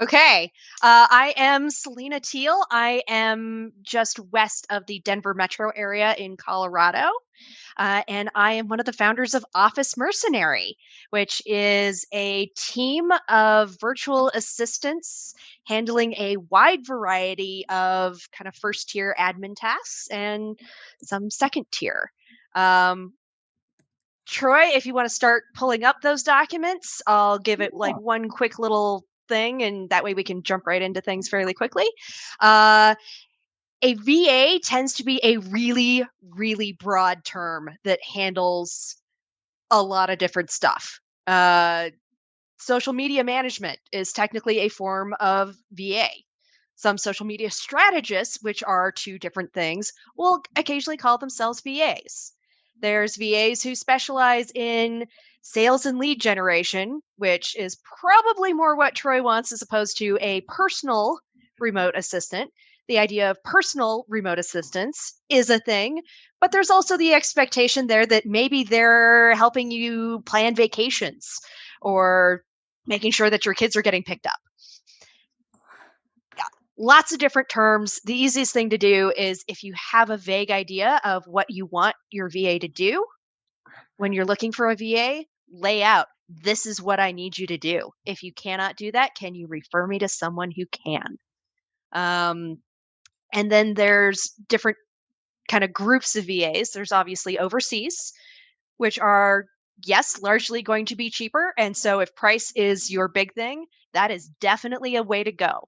Okay. I am Selena Teal. I am just west of the Denver metro area in Colorado. And I am one of the founders of Office Mercenary, which is a team of virtual assistants handling a wide variety of kind of first tier admin tasks and some second tier. Um, Troy, if you want to start pulling up those documents, I'll give it like one quick little thing, and that way we can jump right into things fairly quickly. Uh, a VA tends to be a really, really broad term that handles a lot of different stuff. Social media management is technically a form of VA. Some social media strategists, which are two different things, will occasionally call themselves VAs. There's VAs who specialize in sales and lead generation, which is probably more what Troy wants as opposed to a personal remote assistant. The idea of personal remote assistance is a thing, but there's also the expectation there that maybe they're helping you plan vacations or making sure that your kids are getting picked up. Yeah, lots of different terms. The easiest thing to do is if you have a vague idea of what you want your VA to do when you're looking for a VA, lay out, this is what I need you to do. If you cannot do that, can you refer me to someone who can? Um, and then there's different kind of groups of VAs. There's obviously overseas, which are, yes, largely going to be cheaper. And so if price is your big thing, that is definitely a way to go.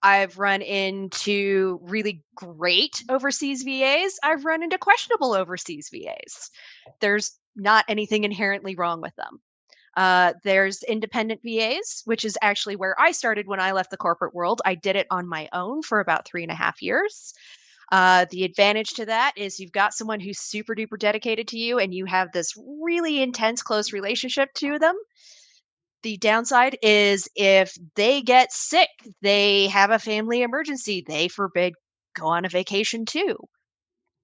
I've run into really great overseas VAs. I've run into questionable overseas VAs. There's not anything inherently wrong with them. There's independent VAs, which is actually where I started when I left the corporate world. I did it on my own for about 3.5 years. The advantage to that is you've got someone who's super duper dedicated to you and you have this really intense, close relationship to them. The downside is if they get sick, they have a family emergency, they forbid go on a vacation too.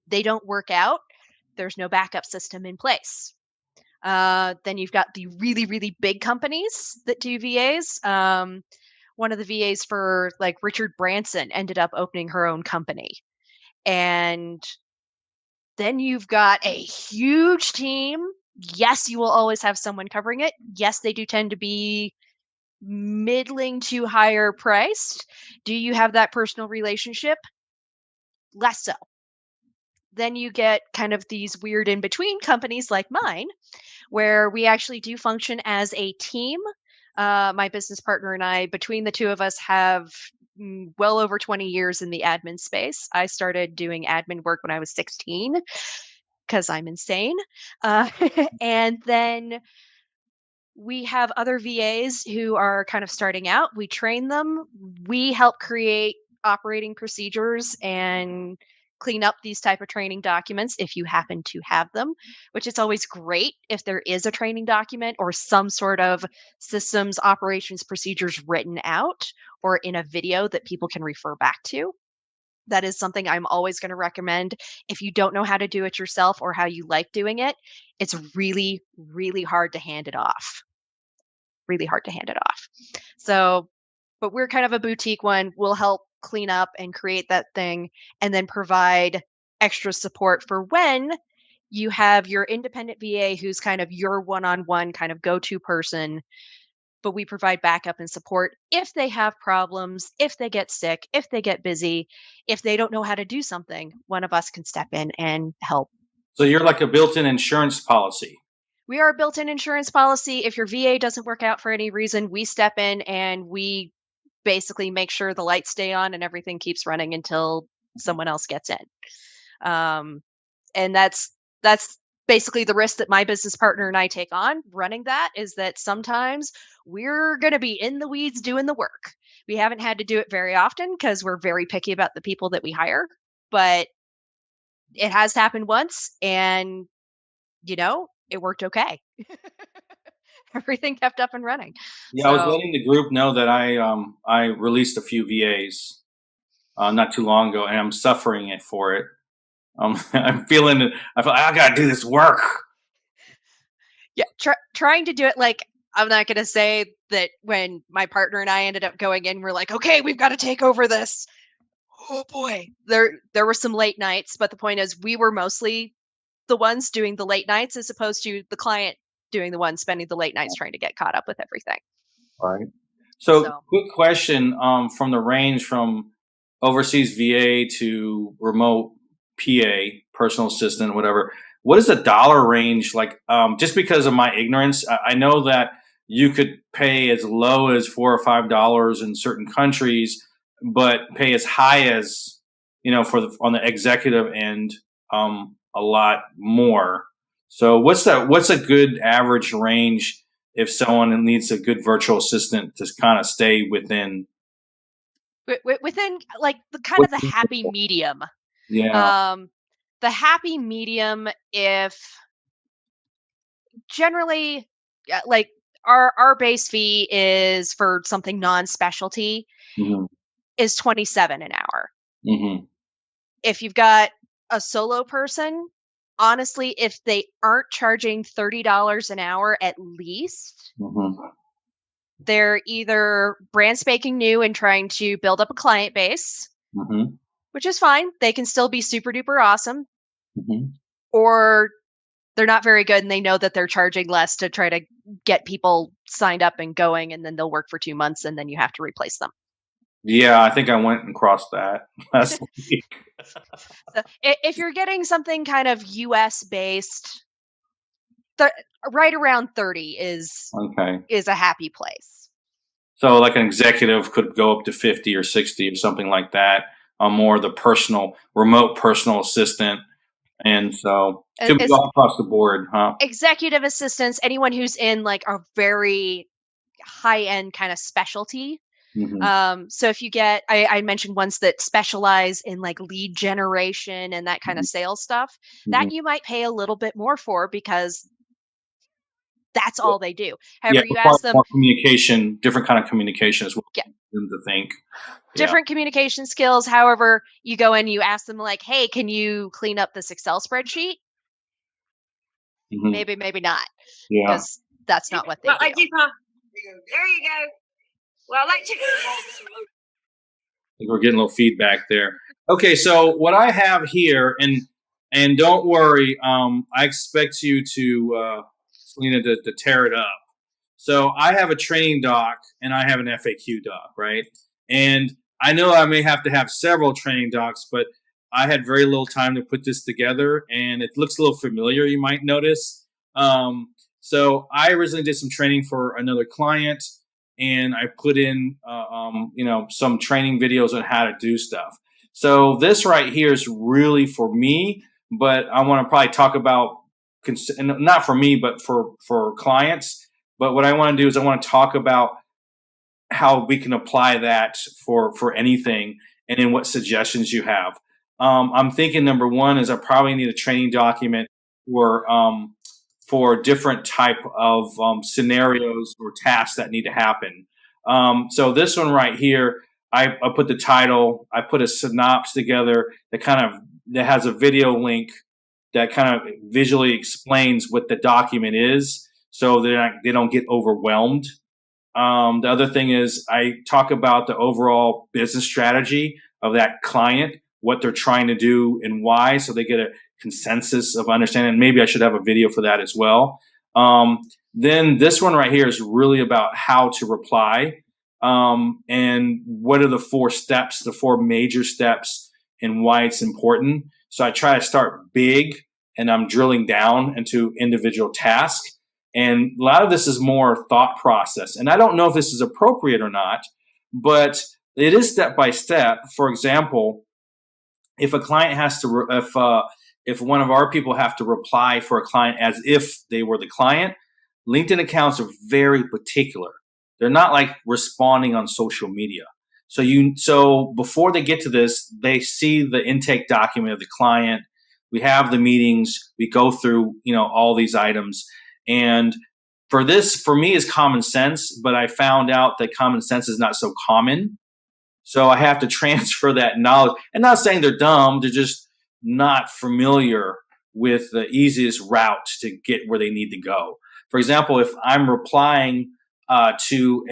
They don't work out, there's no backup system in place. Then you've got the really, really big companies that do VAs. One of the VAs for like Richard Branson ended up opening her own company. And then you've got a huge team. Yes, you will always have someone covering it. Yes, they do tend to be middling to higher priced. Do you have that personal relationship? Less so. Then you get kind of these weird in between companies like mine, where we actually do function as a team. My business partner and I, between the two of us, have well over 20 years in the admin space. I started doing admin work when I was 16 because I'm insane. Uh, and then we have other VAs who are kind of starting out. We train them. We help create operating procedures and clean up these type of training documents if you happen to have them, which is always great if there is a training document or some sort of systems operations procedures written out or in a video that people can refer back to. That is something I'm always going to recommend. If you don't know how to do it yourself or how you like doing it, it's really, really hard to hand it off. Really hard to hand it off. So, but we're kind of a boutique one. We'll help clean up and create that thing and then provide extra support for when you have your independent VA who's kind of your one-on-one kind of go-to person, but we provide backup and support if they have problems, if they get sick, if they get busy, if they don't know how to do something, one of us can step in and help. So you're like a built-in insurance policy. We are a built-in insurance policy. If your VA doesn't work out for any reason, we step in and we basically make sure the lights stay on and everything keeps running until someone else gets in. Um, and that's basically the risk that my business partner and I take on running that is that sometimes we're going to be in the weeds doing the work. We haven't had to do it very often because we're very picky about the people that we hire, but it has happened once and it worked okay. Everything kept up and running. Yeah, I was So, letting the group know that I released a few VAs not too long ago, and I'm suffering it for it. I'm feeling it. I feel like I gotta do this work. yeah, trying to do it like I'm not going to say that when my partner and I ended up going in, we're like, okay, we've got to take over this. Oh boy. There were some late nights, but the point is we were mostly the ones doing the late nights as opposed to the client doing the one spending the late nights trying to get caught up with everything. Right. So, So quick question, from the range from overseas VA to remote PA, personal assistant, whatever. What is the dollar range like? Just because of my ignorance, I know that you could pay as low as $4 or $5 in certain countries, but pay as high as, for on the executive end, a lot more. So, what's a good average range if someone needs a good virtual assistant to kind of stay within? within like the kind of the happy medium. Yeah. Um, the happy medium, if generally, like our base fee is for something non-specialty Hmm. is 27 an hour. Hmm. If you've got a solo person, honestly, if they aren't charging $30 an hour at least, Hmm. they're either brand spanking new and trying to build up a client base, Hmm. which is fine. They can still be super duper awesome, Hmm. or they're not very good and they know that they're charging less to try to get people signed up and going, and then they'll work for 2 months and then you have to replace them. Yeah, I think I went and crossed that last week. So if you're getting something kind of US based, th- right around 30 Okay. is a happy place. So, like an executive could go up to 50 or 60 or something like that. More the personal, remote personal assistant. And so, could be As all across the board, huh? executive assistants, anyone who's in like a very high end kind of specialty. Hmm. So if you get, I mentioned ones that specialize in like lead generation and that kind of sales stuff, Hmm. that you might pay a little bit more for because that's all they do. Yeah, However, you require ask them, more communication, different kind of communication as well. yeah, Them to think. Yeah. different communication skills. However, you go in, you ask them like, hey, can you clean up this Excel spreadsheet? Hmm. Maybe, maybe not, Yeah. because that's not what they Well, do. I do, huh? There you go. Well, I like to. We're getting a little feedback there. Okay, so what I have here, and don't worry, I expect you to, Selena, to tear it up. So I have a training doc and I have an FAQ doc, right? And I know I may have to have several training docs, but I had very little time to put this together, and it looks a little familiar. You might notice. So I originally did some training for another client, and I put in, some training videos on how to do stuff. So this right here is really for me, but I want to probably talk about, not for me, but for clients. But what I want to do is I want to talk about how we can apply that for anything, and then what suggestions you have. I'm thinking number one is I probably need a training document for for different type of scenarios or tasks that need to happen. So this one right here, I put the title, I put a synopsis together that has a video link that kind of visually explains what the document is, so they don't get overwhelmed. The other thing is I talk about the overall business strategy of that client, what they're trying to do and why, so they get a consensus of understanding. Maybe I should have a video for that as well. Then this one right here is really about how to reply, and what are the four steps, the four major steps, and why it's important. So I try to start big, and I'm drilling down into individual tasks. And a lot of this is more thought process. And I don't know if this is appropriate or not, but it is step by step. For example, if a client has to, if one of our people have to reply for a client as if they were the client, LinkedIn accounts are very particular. They're not like responding on social media. So before they get to this, they see the intake document of the client. We have the meetings. We go through, all these items. And for me, is common sense, but I found out that common sense is not so common. So I have to transfer that knowledge. And not saying they're dumb, they're just not familiar with the easiest route to get where they need to go. For example, if I'm replying to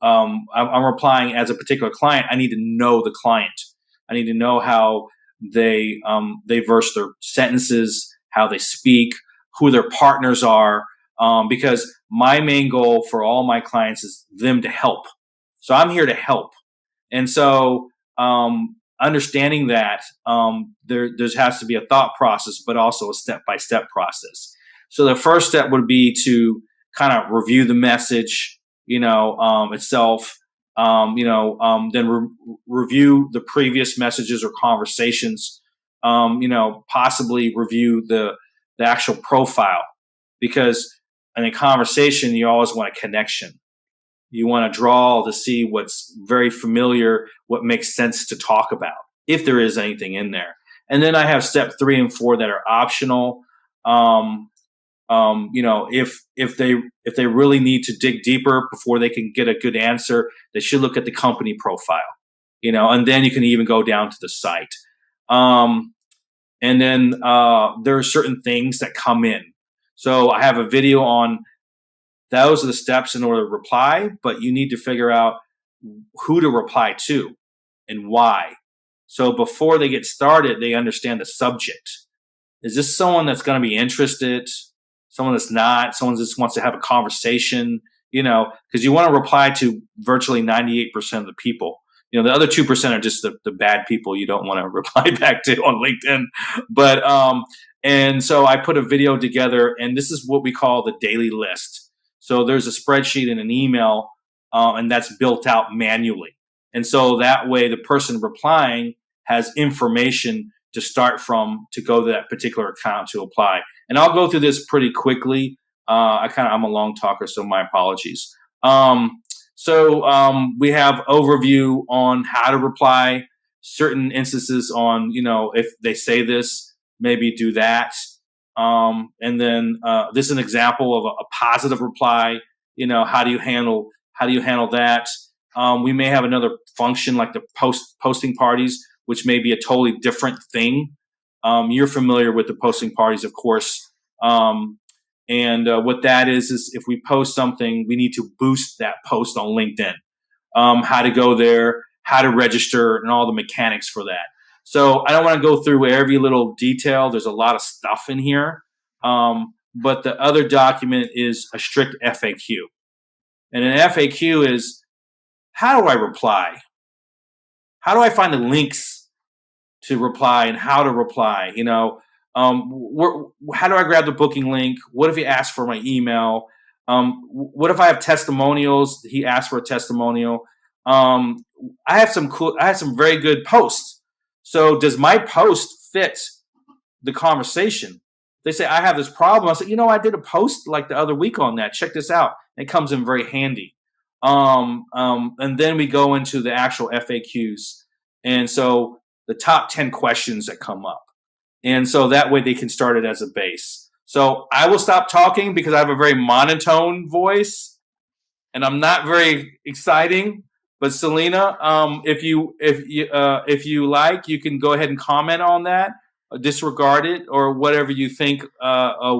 I'm replying as a particular client, I need to know the client. I need to know how they verse their sentences, how they speak, who their partners are, because my main goal for all my clients is them to help. So I'm here to help. And so understanding that there has to be a thought process, but also a step by step process. So the first step would be to kind of review the message, itself. Then review the previous messages or conversations. Possibly review the actual profile, because in a conversation you always want a connection. You want to draw to see what's very familiar, what makes sense to talk about, if there is anything in there. And then I have step 3 and 4 that are optional. If they really need to dig deeper before they can get a good answer, they should look at the company profile. And then you can even go down to the site. And then there are certain things that come in. So I have a video on those are the steps in order to reply, but you need to figure out who to reply to and why. So before they get started, they understand the subject. Is this someone that's going to be interested? Someone that's not? Someone that just wants to have a conversation? Because you want to reply to virtually 98% of the people. The other 2% are just the bad people you don't want to reply back to on LinkedIn. But and so I put a video together, and this is what we call the daily list. So there's a spreadsheet and an email, and that's built out manually. And so that way the person replying has information to start from to go to that particular account to apply. And I'll go through this pretty quickly. I'm a long talker, so my apologies. We have overview on how to reply, certain instances on, if they say this, maybe do that. And then this is an example of a positive reply. How do you handle that? We may have another function like the posting parties, which may be a totally different thing. You're familiar with the posting parties, of course. And what that is if we post something, we need to boost that post on LinkedIn. How to go there, how to register, and all the mechanics for that. So I don't want to go through every little detail. There's a lot of stuff in here. But the other document is a strict FAQ. And an FAQ is, how do I reply? How do I find the links to reply and how to reply? How do I grab the booking link? What if he asks for my email? What if I have testimonials? He asked for a testimonial. I have some very good posts. So does my post fit the conversation? They say, I have this problem. I said, I did a post like the other week on that. Check this out. It comes in very handy. And then we go into the actual FAQs. And so the top 10 questions that come up. And so that way they can start it as a base. So I will stop talking because I have a very monotone voice and I'm not very exciting. But Selena, if you like, you can go ahead and comment on that, disregard it, or whatever you think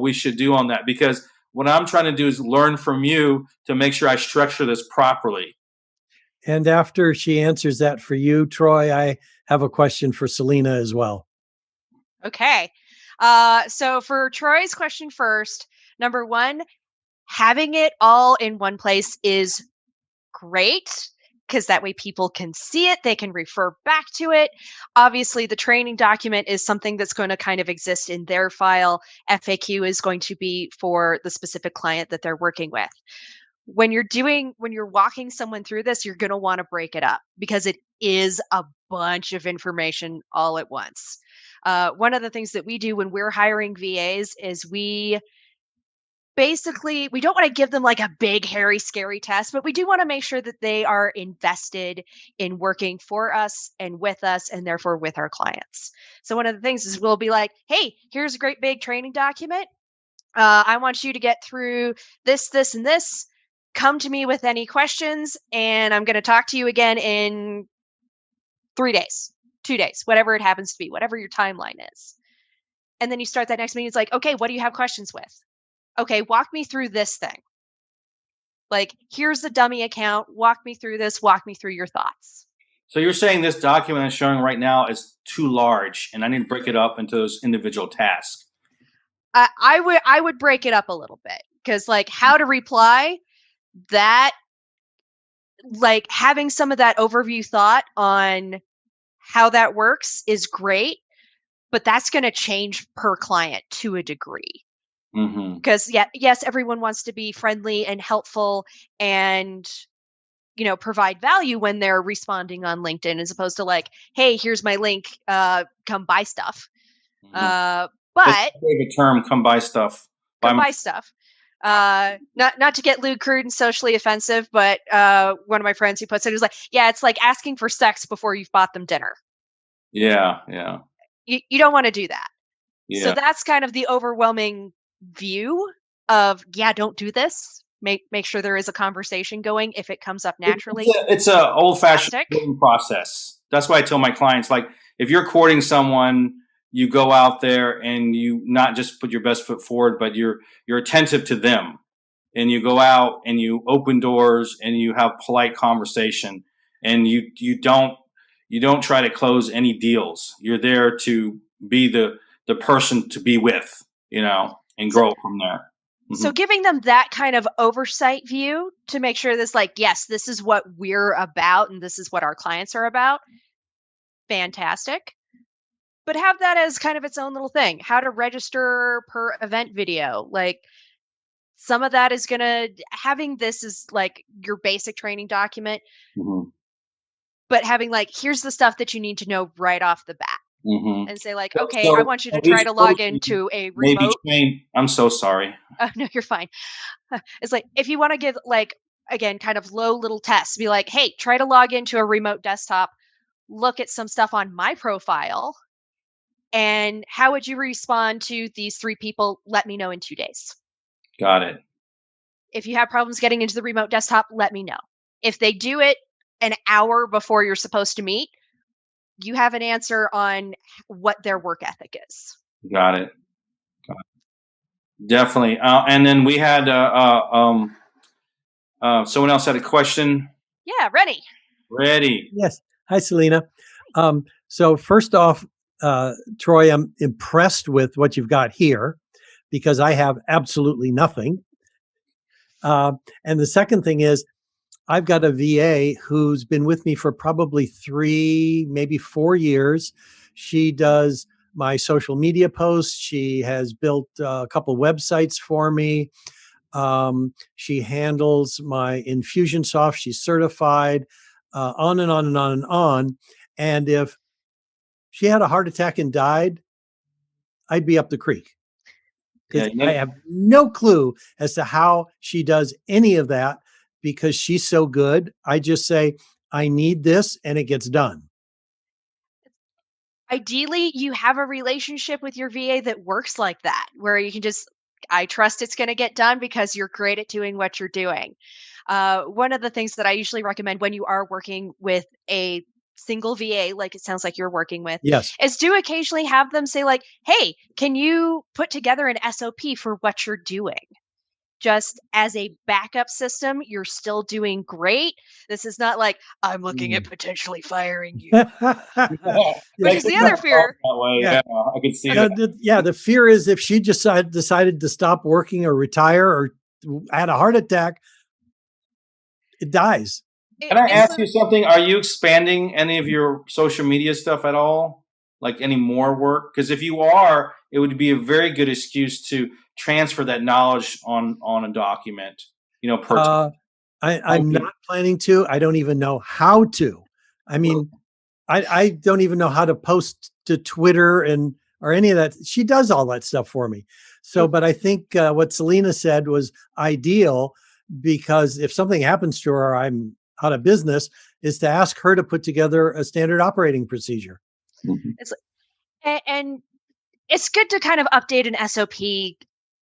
we should do on that. Because what I'm trying to do is learn from you to make sure I structure this properly. And after she answers that for you, Troy, I have a question for Selena as well. Okay. So for Troy's question first, number 1, having it all in one place is great, because that way people can see it, they can refer back to it. Obviously, the training document is something that's going to kind of exist in their file. FAQ is going to be for the specific client that they're working with. When you're walking someone through this, you're going to want to break it up because it is a bunch of information all at once. One of the things that we do when we're hiring VAs is we don't want to give them like a big, hairy, scary test, but we do want to make sure that they are invested in working for us and with us and therefore with our clients. So one of the things is we'll be like, hey, here's a great big training document. I want you to get through this, this, and this. Come to me with any questions, and I'm going to talk to you again in 3 days, 2 days, whatever it happens to be, whatever your timeline is. And then you start that next meeting. It's like, okay, what do you have questions with? okay, walk me through this thing. Like, here's the dummy account. Walk me through this. Walk me through your thoughts. So you're saying this document I'm showing right now is too large, and I need to break it up into those individual tasks. I would break it up a little bit, because like how to reply, that, like, having some of that overview thought on how that works is great, but that's going to change per client to a degree. Mm-hmm. Because yes, everyone wants to be friendly and helpful and provide value when they're responding on LinkedIn, as opposed to like, hey, here's my link, come buy stuff. Mm-hmm. That's But a big term, come buy stuff. come buy stuff. Not to get lewd, crude, and socially offensive, but one of my friends who puts it was like, yeah, it's like asking for sex before you've bought them dinner. Yeah. You don't want to do that. So Yeah. that's kind of the overwhelming view of, yeah, don't do this. Make sure there is a conversation going if it comes up naturally. It's a old-fashioned Fantastic. courting process. That's why I tell my clients, like, if you're courting someone, you go out there and you not just put your best foot forward, but you're attentive to them, and you go out and you open doors and you have polite conversation, and you don't try to close any deals. You're there to be the person to be with, and grow from there. So giving them that kind of oversight view to make sure this, like, yes, this is what we're about and this is what our clients are about. Fantastic. But have that as kind of its own little thing. How to register per event video. Like, some of that is having this is like your basic training document, Mm-hmm. but having like, here's the stuff that you need to know right off the bat. Mm-hmm. And say like, So, okay, I so want you to at try least to log personally, into a maybe remote. train. I'm so sorry. Oh, no, you're fine. It's like, if you want to give, like, again, kind of low little tests, be like, hey, try to log into a remote desktop, look at some stuff on my profile, and how would you respond to these 3 people? Let me know in 2 days. Got it. If you have problems getting into the remote desktop, let me know. If they do it an hour before you're supposed to meet, you have an answer on what their work ethic is. Got it. Definitely. And then we had someone else had a question. Yeah, ready. Ready. Yes. Hi, Selena. So first off, Troy, I'm impressed with what you've got here because I have absolutely nothing. And the second thing is, I've got a VA who's been with me for probably 3, maybe 4 years. She does my social media posts. She has built a couple websites for me. She handles my Infusionsoft. She's certified, on and on and on and on. And if she had a heart attack and died, I'd be up the creek Yeah. because I have no clue as to how she does any of that because she's so good. I just say, I need this, and it gets done. Ideally, you have a relationship with your VA that works like that, where you can just, I trust it's going to get done because you're great at doing what you're doing. One of the things that I usually recommend when you are working with a single VA, like it sounds like you're working with, Yes. is do occasionally have them say, like, hey, can you put together an SOP for what you're doing? Just as a backup system, you're still doing great. This is not like, I'm looking at potentially firing you, which is the other fear. That way. Yeah. Yeah, I can see Yeah, that. the fear is if she just decided to stop working or retire or had a heart attack, it dies. Can I ask you something? Are you expanding any of your social media stuff at all? Like any more work? Because if you are, it would be a very good excuse to transfer that knowledge on a document, per time. I'm not planning to. I don't even know how to. I mean, I don't even know how to post to Twitter or any of that. She does all that stuff for me. So, but I think what Selena said was ideal because if something happens to her, I'm out of business, is to ask her to put together a standard operating procedure. It's and it's good to kind of update an SOP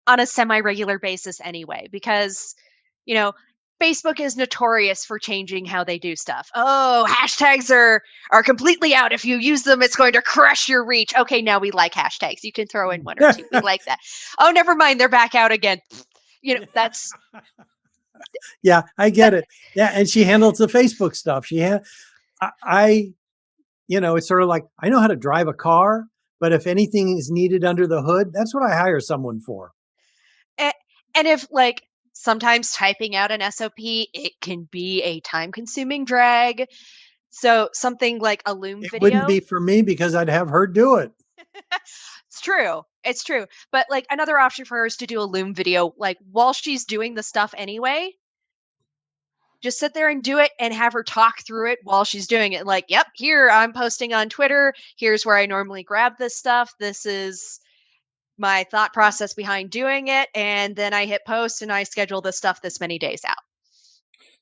on a semi-regular basis anyway, because, you know, Facebook is notorious for changing how they do stuff. Oh, hashtags are completely out. If you use them, it's going to crush your reach. Okay, now we like hashtags. You can throw in one or two. We like that. Oh, never mind. They're back out again. That's Yeah, I get it. Yeah, and she handles the Facebook stuff. I it's sort of like I know how to drive a car, but if anything is needed under the hood, that's what I hire someone for. and if like sometimes typing out an SOP, it can be a time consuming drag. So something like a Loom It wouldn't video. be for me because I'd have her do it. It's true. It's true. But like another option for her is to do a Loom video, like while she's doing the stuff anyway. Just sit there and do it and have her talk through it while she's doing it. Like, yep, here I'm posting on Twitter. Here's where I normally grab this stuff. This is my thought process behind doing it. And then I hit post and I schedule this stuff this many days out.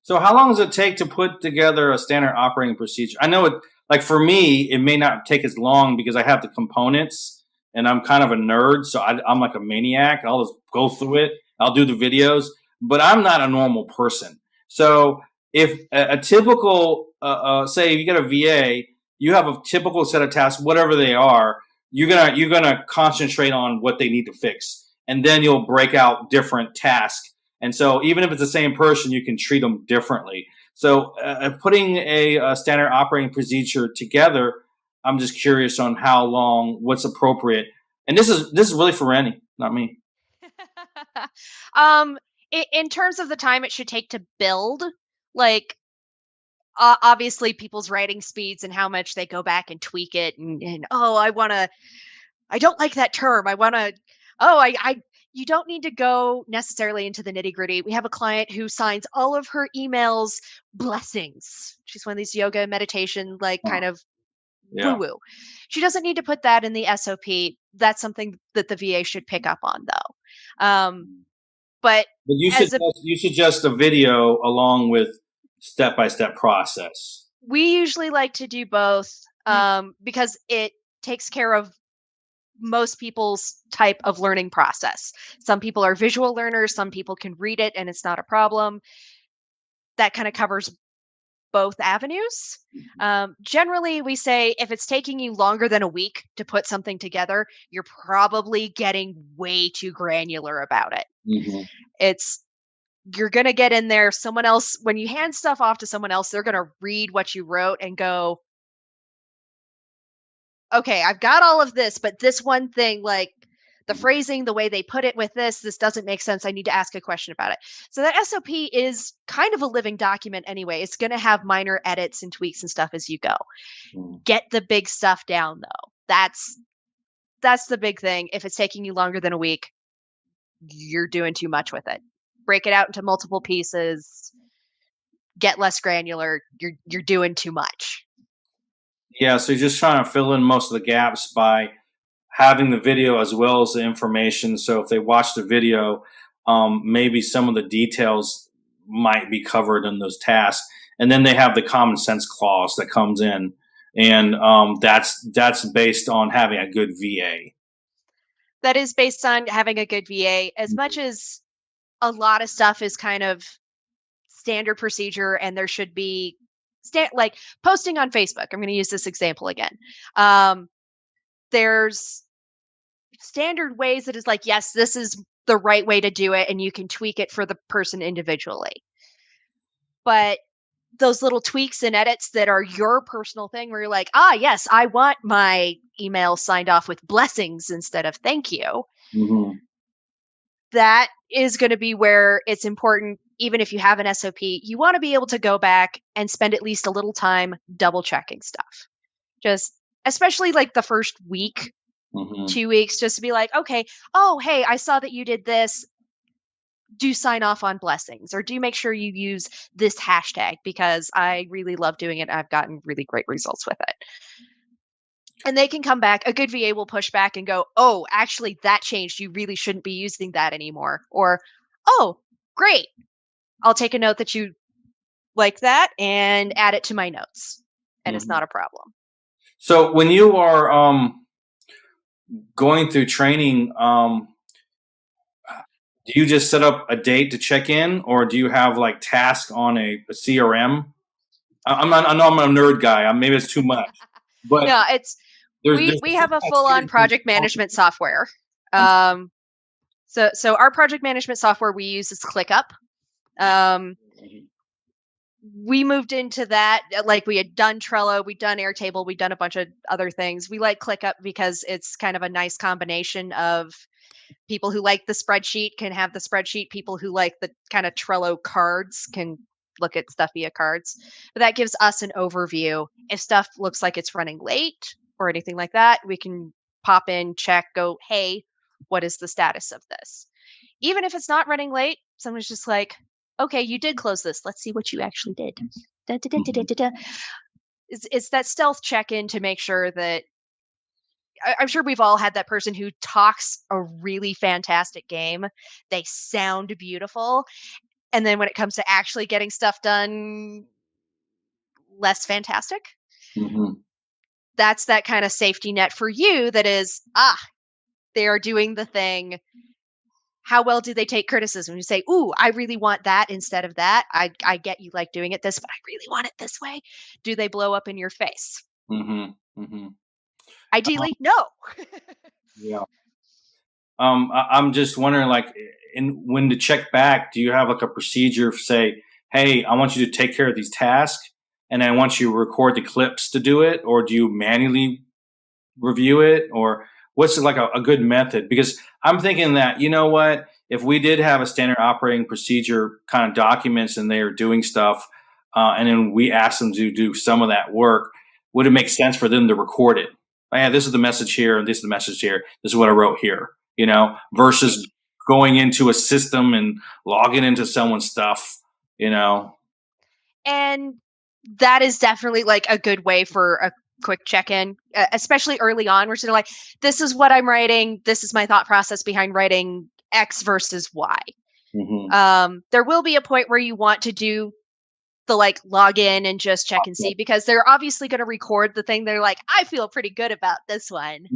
So how long does it take to put together a standard operating procedure? I know it, like for me, it may not take as long because I have the components and I'm kind of a nerd. So I'm like a maniac. I'll just go through it. I'll do the videos, but I'm not a normal person. So if a typical, say you get a VA, you have a typical set of tasks, whatever they are, you're gonna concentrate on what they need to fix. And then you'll break out different tasks. And so even if it's the same person, you can treat them differently. So putting a standard operating procedure together, I'm just curious on how long, what's appropriate. And this is really for Rennie, not me. um, in terms of the time it should take to build, like obviously people's writing speeds and how much they go back and tweak it and oh, I don't like that term. I want to, oh, you don't need to go necessarily into the nitty gritty. We have a client who signs all of her emails blessings. She's one of these yoga meditation, like kind of woo Yeah. woo. She doesn't need to put that in the SOP. That's something that the VA should pick up on though. But But as you suggest a video along with step-by-step process. we usually like to do both because it takes care of most people's type of learning process. Some people are visual learners, some people can read it and it's not a problem. That kind of covers both avenues. Generally, we say if it's taking you longer than a week to put something together, you're probably getting way too granular about it. Mm-hmm. You're going to get in there. Someone else, when you hand stuff off to someone else, they're going to read what you wrote and go, okay, I've got all of this, but this one thing, like the phrasing, the way they put it with this doesn't make sense. I need to ask a question about it. So that SOP is kind of a living document anyway. It's going to have minor edits and tweaks and stuff as you go. Get the big stuff down though. That's the big thing. If it's taking you longer than a week, you're doing too much with it. Break it out into multiple pieces. Get less granular. You're doing too much. Yeah, so you're just trying to fill in most of the gaps by having the video as well as the information. So if they watch the video, maybe some of the details might be covered in those tasks. And then they have the common sense clause that comes in, and that's based on having a good VA. That is based on having a good VA. As much as a lot of stuff is kind of standard procedure, and there should be like posting on Facebook. I'm going to use this example again. There's standard ways that is like, yes, this is the right way to do it, and you can tweak it for the person individually. But those little tweaks and edits that are your personal thing where you're like, yes, I want my email signed off with blessings instead of thank you. Mm-hmm. That is going to be where it's important. Even if you have an SOP, you want to be able to go back and spend at least a little time double checking stuff. Just especially like the first week, 2 weeks, just to be like, okay, oh, hey, I saw that you did this. Do sign off on blessings, or do make sure you use this hashtag because I really love doing it. I've gotten really great results with it. And they can come back. A good VA will push back and go, oh, actually, that changed. You really shouldn't be using that anymore. Or, oh, great. I'll take a note that you like that and add it to my notes. And it's not a problem. So when you are going through training, do you just set up a date to check in, or do you have like tasks on a CRM? I'm not. I know I'm a nerd guy. Maybe it's too much, but No, it's there's we have a full on project management software. I'm So our project management software we use is ClickUp. We moved into that, like we had done Trello, we'd done Airtable, we'd done a bunch of other things. We like ClickUp because it's kind of a nice combination of people who like the spreadsheet can have the spreadsheet. People who like the kind of Trello cards can look at stuff via cards. But that gives us an overview. If stuff looks like it's running late or anything like that, we can pop in, check, go, hey, what is the status of this? Even if it's not running late, someone's just like, okay, you did close this. Let's see what you actually did. Da, da, da, da, da, da. It's that stealth check in to make sure that I'm sure we've all had that person who talks a really fantastic game. They sound beautiful. And then when it comes to actually getting stuff done, less fantastic. Mhm. That's that kind of safety net for you that is, they are doing the thing. How well do they take criticism? You say, ooh, I really want that instead of that. I get you like doing it this, but I really want it this way. Do they blow up in your face? Mhm. Mhm. Ideally, no. Yeah. I'm just wondering, like, when to check back, do you have like a procedure for say, hey, I want you to take care of these tasks, and I want you to record the clips to do it, or do you manually review it, or what's like a good method? Because I'm thinking that, you know what, if we did have a standard operating procedure kind of documents and they are doing stuff, and then we ask them to do some of that work, would it make sense for them to record it? Oh, yeah, this is the message here, and this is the message here. This is what I wrote here, versus going into a system and logging into someone's stuff, you know. And that is definitely like a good way for a quick check-in, especially early on. We're sort of like, this is what I'm writing. This is my thought process behind writing X versus Y. There will be a point where you want to do the like log in and just check and see, because they're obviously going to record the thing. They're like, I feel pretty good about this one.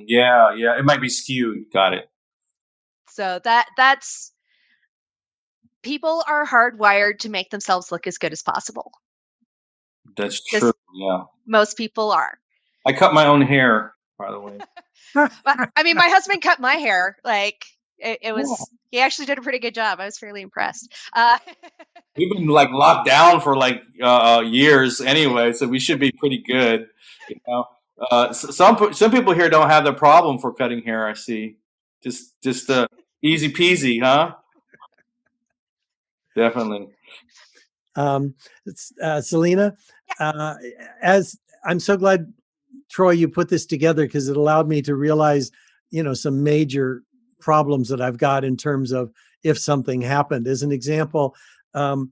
Yeah, yeah. It might be skewed. Got it. So that's people are hardwired to make themselves look as good as possible. That's Just true. Yeah. most people are. I cut my own hair, by the way. I mean, my husband cut my hair. Like it was, Yeah. he actually did a pretty good job. I was fairly impressed. We've been like locked down for like years anyway, so we should be pretty good. You know, some people here don't have the problem for cutting hair. I see, just easy peasy, huh? Definitely. Selena, as I'm so glad, Troy, you put this together, because it allowed me to realize, some major problems that I've got in terms of if something happened. As an example, the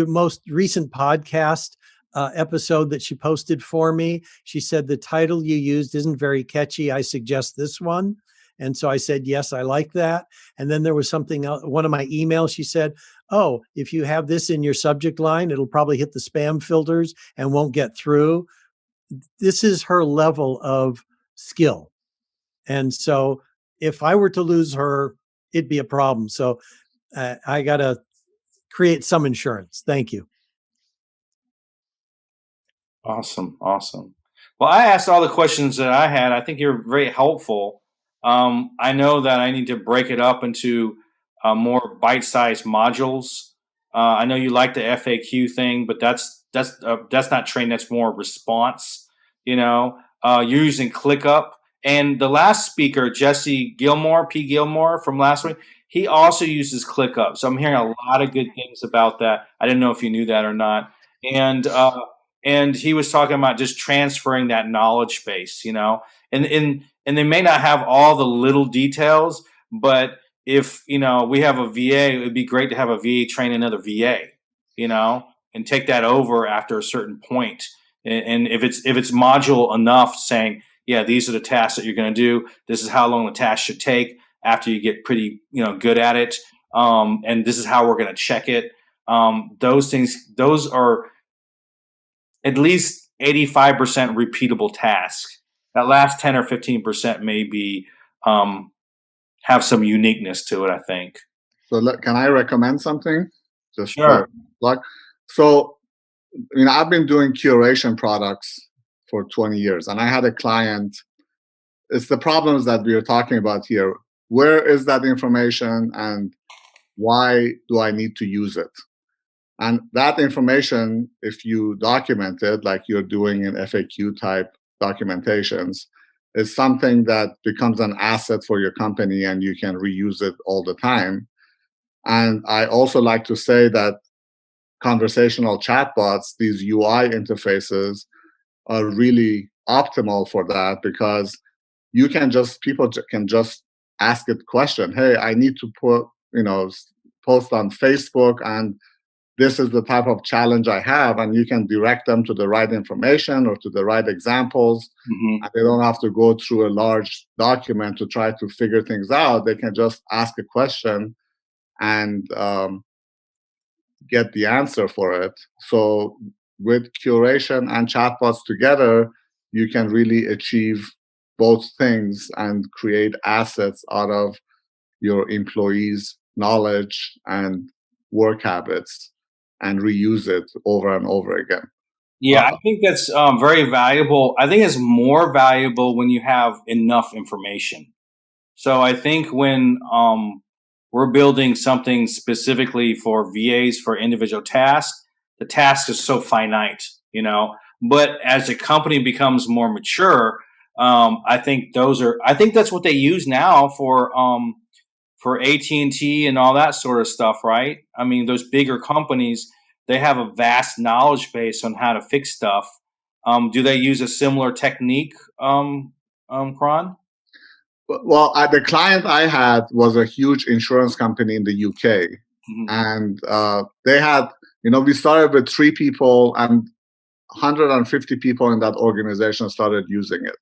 most recent podcast episode that she posted for me, she said, the title you used isn't very catchy. I suggest this one. And so I said, yes, I like that. And then there was something else, one of my emails, she said, oh, if you have this in your subject line, it'll probably hit the spam filters and won't get through. This is her level of skill. And so if I were to lose her, it'd be a problem. So I got to create some insurance. Thank you. Awesome, awesome. Well, I asked all the questions that I had. I think you're very helpful. I know that I need to break it up into more bite-sized modules. I know you like the FAQ thing, but that's not training. That's more response. You're using ClickUp, and the last speaker, Jesse Gilmore, P. Gilmore from last week, he also uses ClickUp. So I'm hearing a lot of good things about that. I didn't know if you knew that or not. And he was talking about just transferring that knowledge base, and they may not have all the little details, but if we have a VA, it would be great to have a VA train another VA, and take that over after a certain point. And if it's module enough, saying, yeah, these are the tasks that you're going to do. This is how long the task should take after you get pretty good at it, and this is how we're going to check it. Those are at least 85% repeatable tasks. That last 10 or 15% may be have some uniqueness to it, I think. So can I recommend something? Just Sure. like so, I've been doing curation products for 20 years, and I had a client. It's the problems that we are talking about here. Where is that information, and why do I need to use it? And that information, if you document it like you're doing in FAQ type documentations, is something that becomes an asset for your company and you can reuse it all the time. And I also like to say that conversational chatbots, these UI interfaces, are really optimal for that because people can just ask it question. Hey, I need to post on Facebook, and this is the type of challenge I have, and you can direct them to the right information or to the right examples. Hmm. And they don't have to go through a large document to try to figure things out. They can just ask a question and get the answer for it. So with curation and chatbots together, you can really achieve both things and create assets out of your employees' knowledge and work habits and reuse it over and over again. Yeah, I think that's very valuable. I think it's more valuable when you have enough information. So I think when we're building something specifically for VAs for individual tasks, the task is so finite, you know. But as the company becomes more mature, I think I think that's what they use now for AT&T and all that sort of stuff, right? I mean, those bigger companies, they have a vast knowledge base on how to fix stuff. Do they use a similar technique, Kron? Well, the client I had was a huge insurance company in the UK. Mhm. And they had, we started with 3 people, and 150 people in that organization started using it.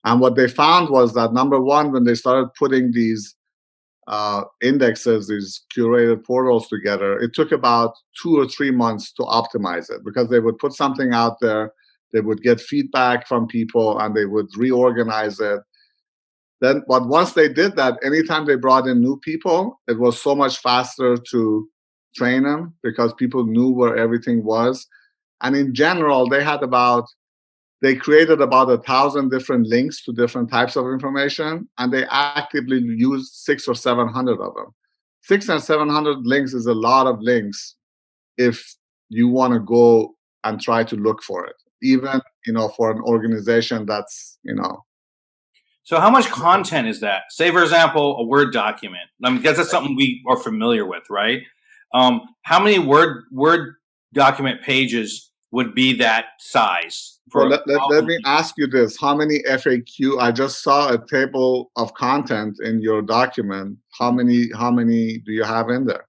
And what they found was that, number one, when they started putting these indexes, these curated portals together, it took about 2 or 3 months to optimize it, because they would put something out there, they would get feedback from people, and they would reorganize it. But once they did that, anytime they brought in new people, it was so much faster to train them because people knew where everything was. And in general, they created about 1,000 different links to different types of information, and they actively used 600 or 700 of them. 600 or 700 links is a lot of links if you want to go and try to look for it, even for an organization that's So how much content is that? Say, for example, a Word document. I mean, because that's something we are familiar with, right? How many Word document pages would be that size? Well, let me ask you this. How many FAQ? I just saw a table of content in your document. How many do you have in there?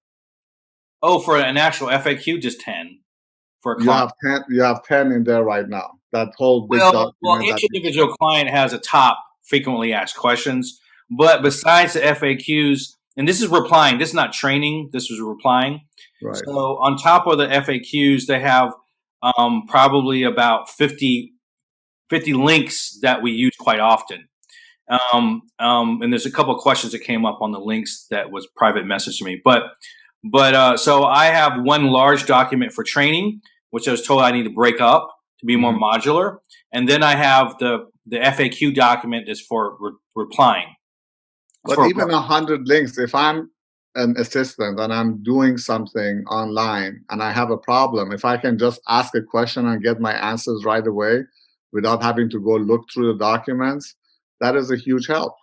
Oh, for an actual FAQ, just 10. For a client. You have 10 in there right now. That whole big document. Well, each individual client has a top frequently asked questions. But besides the FAQs, and this is replying, this is not training, this is replying. Right. So on top of the FAQs, they have probably about 50 links that we use quite often. And there's a couple of questions that came up on the links that was private message to me. But so I have one large document for training, which I was told I need to break up to be more modular. And then I have the FAQ document is for replying. But even 100 links, if I'm an assistant and I'm doing something online and I have a problem, if I can just ask a question and get my answers right away without having to go look through the documents, that is a huge help.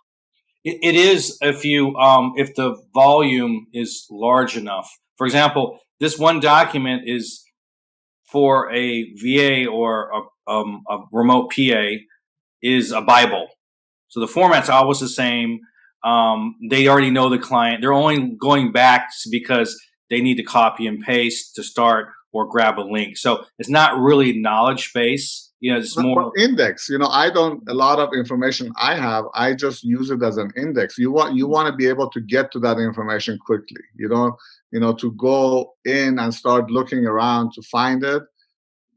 It is if the volume is large enough. For example, this one document is for a VA or a remote PA is a Bible. So the format's always the same. They already know the client. They're only going back because they need to copy and paste to start or grab a link. So it's not really knowledge base. It's more index. A lot of information I have, I just use it as an index. You want to be able to get to that information quickly. You don't, to go in and start looking around to find it.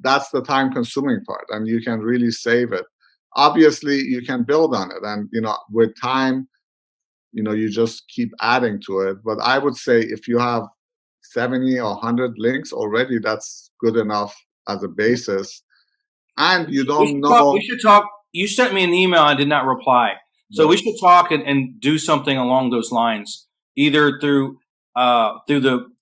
That's the time consuming part, and you can really save it. Obviously, you can build on it, and with time, you just keep adding to it. But I would say if you have 70 or 100 links already, that's good enough as a basis. And you don't know. We should talk. You sent me an email. I did not reply. So we should talk and do something along those lines, either through the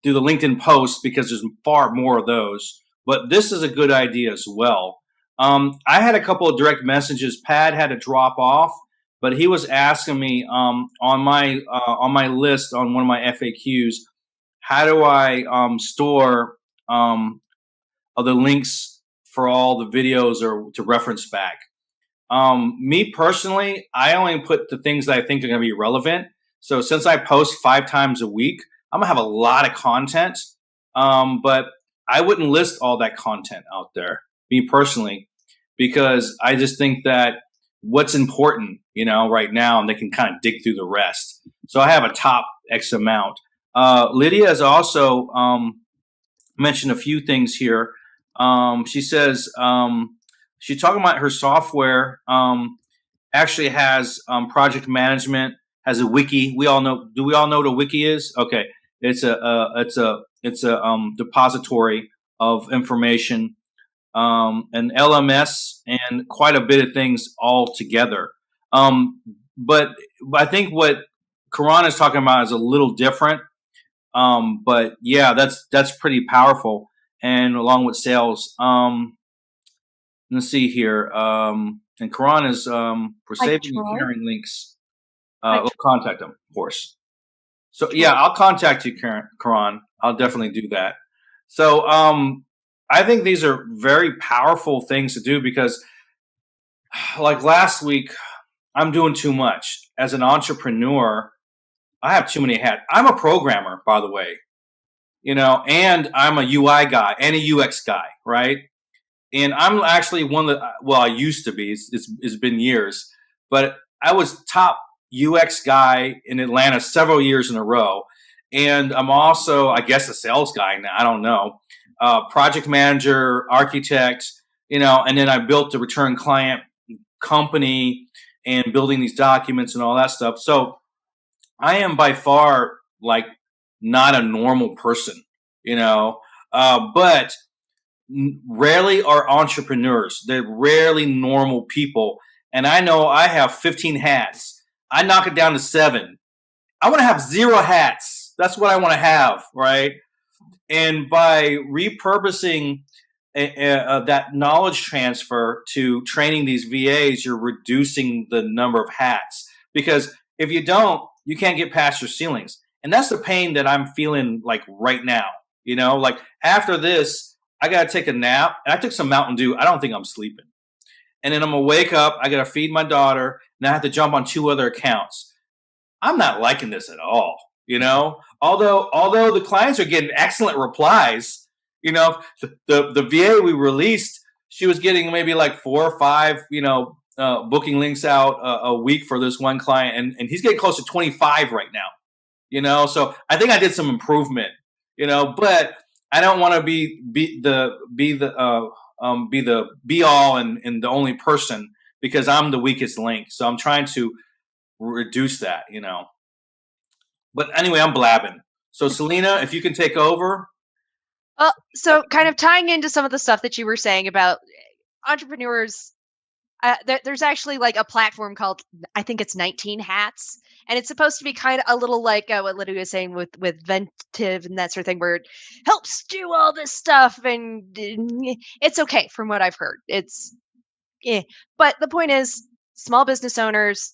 LinkedIn post, because there's far more of those. But this is a good idea as well. I had a couple of direct messages. Pat had to drop off, but he was asking me on my list on one of my FAQs, how do I store the links for all the videos or to reference back? Me personally, I only put the things that I think are going to be relevant. So since I post 5 times a week, I'm going to have a lot of content. But I wouldn't list all that content out there, me personally, because I just think that what's important, right now, and they can kind of dig through the rest. So I have a top X amount. Lydia has also mentioned a few things here. She says she's talking about her software actually has project management, has a wiki. We all know. Do we all know what a wiki is? Okay, it's a depository of information, an LMS, and quite a bit of things all together. But I think what Karan is talking about is a little different. But yeah, that's pretty powerful. And along with sales, let's see here. And Karan is for saving and sharing links. We'll contact them, of course. So yeah, I'll contact you, Karan. I'll definitely do that. So I think these are very powerful things to do because, like last week, I'm doing too much. As an entrepreneur, I have too many hats. I'm a programmer, by the way, and I'm a UI guy and a UX guy, right? And I'm actually one of the, well, I used to be, it's been years, but I was top UX guy in Atlanta several years in a row. And I'm also, I guess, a sales guy now. I don't know. Project manager, architect, and then I built the return client company and building these documents and all that stuff. So I am by far like not a normal person, but rarely are entrepreneurs. They're rarely normal people. And I know I have 15 hats. I knock it down to 7. I want to have 0 hats. That's what I want to have, right? And by repurposing that knowledge transfer to training these VAs, you're reducing the number of hats. Because if you don't, you can't get past your ceilings. And that's the pain that I'm feeling like right now. Like after this, I got to take a nap. And I took some Mountain Dew. I don't think I'm sleeping. And then I'm going to wake up. I got to feed my daughter. And I have to jump on 2 other accounts. I'm not liking this at all. Although the clients are getting excellent replies, the VA we released, she was getting maybe like 4 or 5, booking links out a week for this one client, and he's getting close to 25 right now. So I think I did some improvement, but I don't want to be the be all and the only person because I'm the weakest link. So I'm trying to reduce that, But anyway, I'm blabbing. So Selena, if you can take over. So kind of tying into some of the stuff that you were saying about entrepreneurs, there's actually like a platform called, I think it's 19 Hats. And it's supposed to be kind of a little like what Lydia was saying with Ventive and that sort of thing, where it helps do all this stuff. And it's okay from what I've heard. But the point is, small business owners,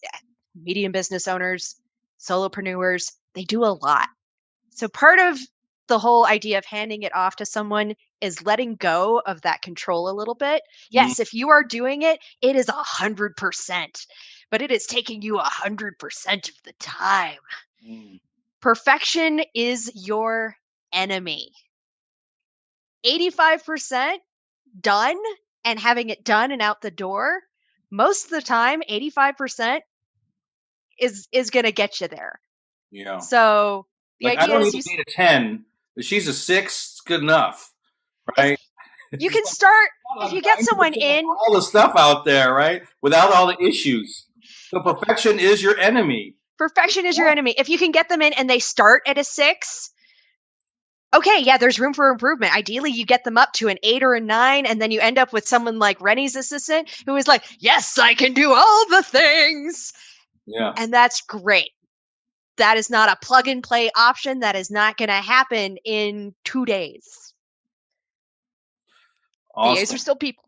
medium business owners, solopreneurs, they do a lot. So part of the whole idea of handing it off to someone is letting go of that control a little bit. Yes, if you are doing it, it is 100%, but it is taking you 100% of the time. Perfection is your enemy. 85% done and having it done and out the door, most of the time, 85% is going to get you there. Yeah. So the idea I don't is need a 10. If she's a 6, it's good enough, right? You can start if you get someone in all the stuff out there, right? Without all the issues. So perfection is your enemy. Perfection is your enemy. If you can get them in and they start at a 6, okay, yeah, there's room for improvement. Ideally, you get them up to an 8 or a 9, and then you end up with someone like Rennie's assistant who is like, yes, I can do all the things. Yeah. And that's great. That is not a plug and play option. That is not going to happen in 2 days. Awesome. VAs are still people.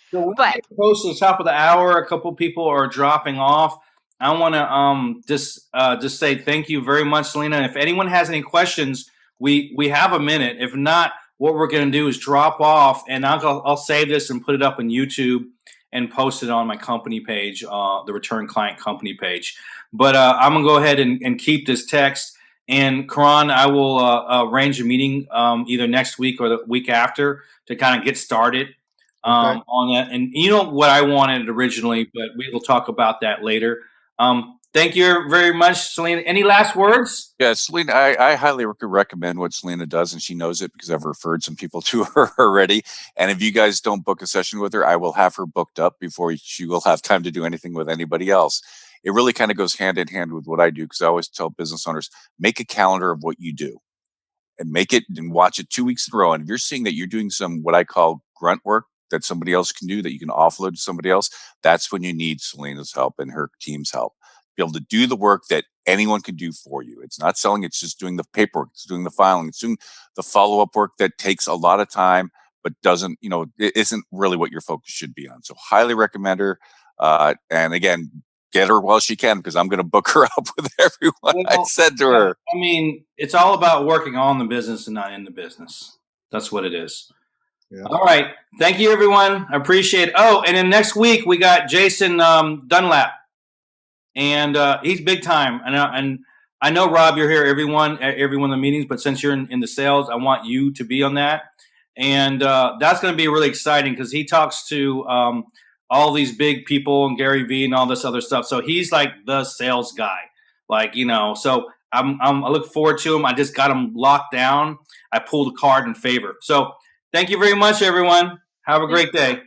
So we're But getting close to the top of the hour. A couple people are dropping off. I want to just say thank you very much, Selena. And if anyone has any questions, we have a minute. If not, what we're going to do is drop off, and I'll save this and put it up on YouTube and post it on my company page, the Return Client company page. But I'm going to go ahead and keep this text. And Karan, I will arrange a meeting either next week or the week after to kind of get started on that. And you know what I wanted originally, but we will talk about that later. Thank you very much, Selena. Any last words? Yeah, Selena, I highly recommend what Selena does, and she knows it because I've referred some people to her already. And if you guys don't book a session with her, I will have her booked up before she will have time to do anything with anybody else. It really kind of goes hand in hand with what I do, because I always tell business owners, make a calendar of what you do and make it and watch it 2 weeks in a row. And if you're seeing that you're doing some what I call grunt work that somebody else can do, that you can offload to somebody else, that's when you need Selena's help and her team's help. Be able to do the work that anyone can do for you. It's not selling, it's just doing the paperwork, it's doing the filing, it's doing the follow-up work that takes a lot of time, but doesn't, it isn't really what your focus should be on. So highly recommend her. And again, get her while she can, because I'm going to book her up with everyone. I said to her. I mean, it's all about working on the business and not in the business. That's what it is. Yeah. All right. Thank you, everyone. I appreciate it. Oh, and then next week we got Jason Dunlap, and he's big time. And I know, Rob, you're here every one of the meetings, but since you're in the sales, I want you to be on that. And that's going to be really exciting because he talks to all these big people and Gary Vee and all this other stuff. So he's like the sales guy, so I look forward to him. I just got him locked down. I pulled a card in favor. So thank you very much, everyone. Have a great day.